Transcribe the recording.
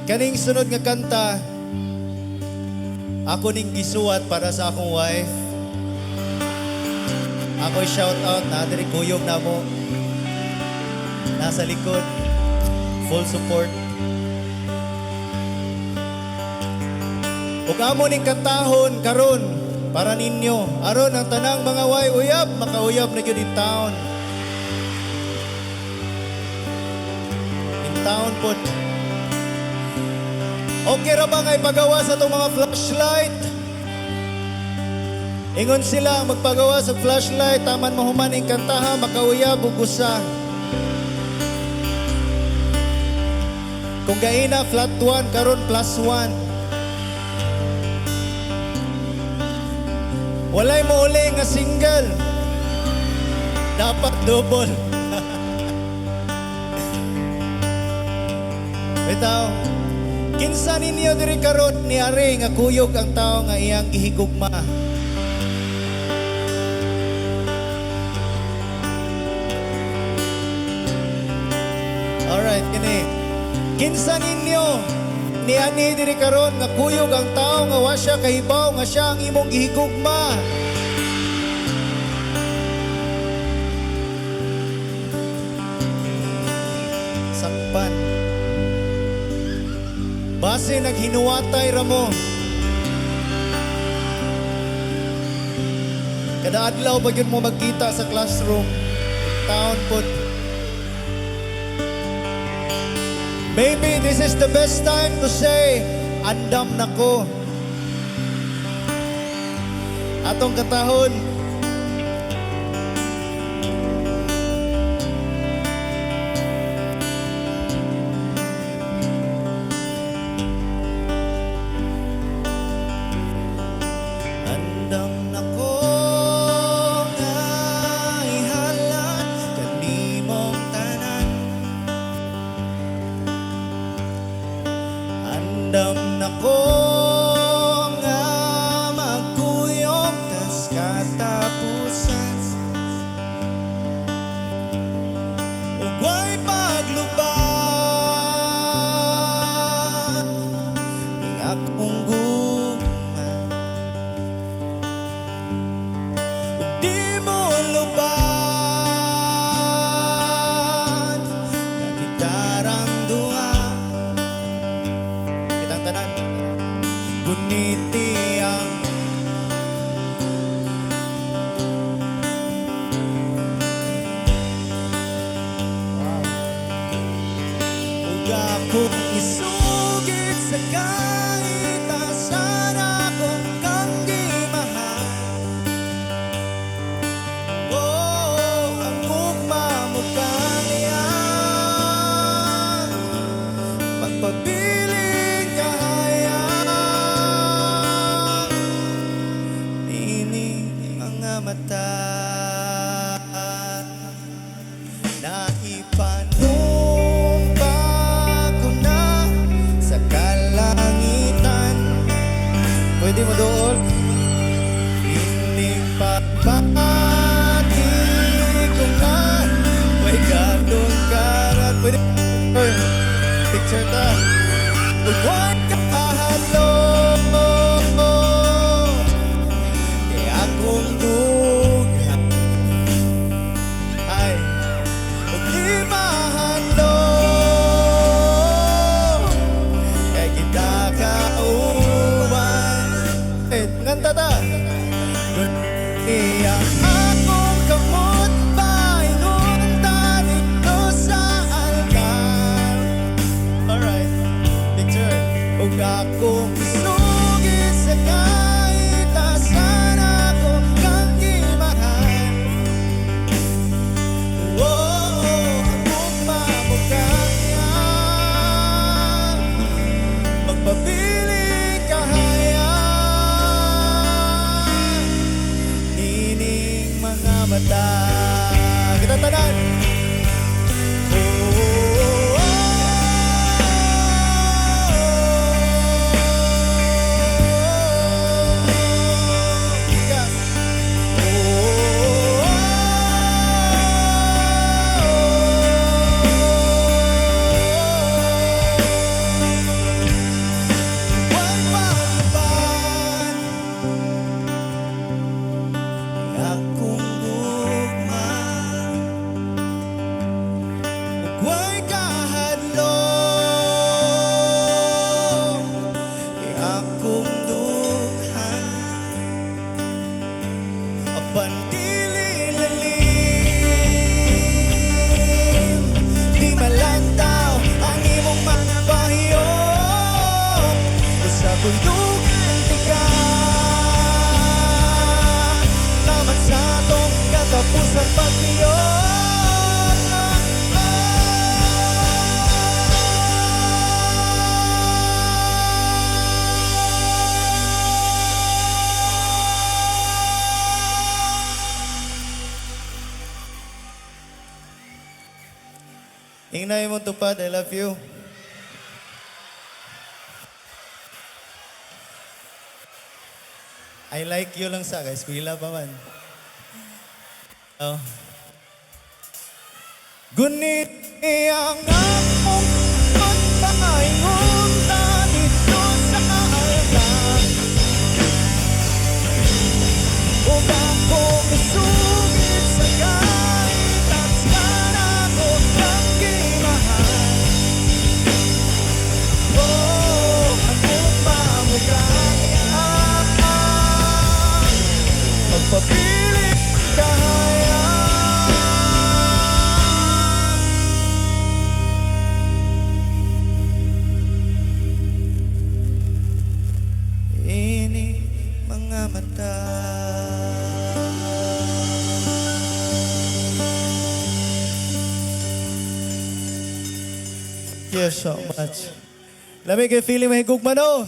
Kaning sunod nga kanta, ako ning gisuwat para sa akong wife. Ako shout out na diri kuyog na mo. Nasa likod, full support. Ug amo ning kantahon karon para ninyo. Aron ang tanang mga wife uyab, makauyab na gyud in town. In town pod. Okay ra ba nga ipagawa sa itong mga flashlight? Ingon sila ang magpagawa sa flashlight, taman mahuman ang kantaha, makauyab ug usa. Kung gaina flat 1 karon plus 1. Walay mo uli nga single. Dapat double. Bitaw. Kinsa ninyo diri karon ni ari nga kuyog ang tao nga iyang gihigugma. Alright, kini. Kinsa ninyo ni ani diri karon nga kuyog ang tao nga wa siya kahibaw nga siya ang imong gihigugma. Sakpan. Base naghinuwatay ra mo. Kada adlaw ba yun mo magkita sa classroom? Taon po. Maybe this is the best time to say, andam na ko. Atong katahon. Andam na ko nga ihalat kanimong tanan. Andam na ko nga magkuyog tas katapusan. Ug way paglubad ning akong gugma. Di mo lubad na gitarang duha. Kitang tanan guniti ang ug akong isugit sa kahit asan akong kang gimahal. Oh, ang ugma mo kaniya magpabiling kahayang nining mga mata na ipanumpa ko na sa kalangitan. Pwede mo doon? Hindi pagbati ko na may ganong karat. Pwede picture ta. Huwag ka mahalo kay akong duga. Ay, huwag di mahalo kay kita kauban. Nganta ta. Iya akong kamot paingon ta dito sa altar. Alright, picture. Ug Ingnay mo tupad, I love you. I like you lang sa guys, kuila pa man. Oh. Gunit iyang akong pagpapaingon na dito sa kaaltan. Huwag ako masugit sa kahit at saan ako ng kinahal. Oh, ako pa mo kaya magpapilit kaya. Ini mga mata. Thank you so much. Lamig kayo feeling mahigugma no?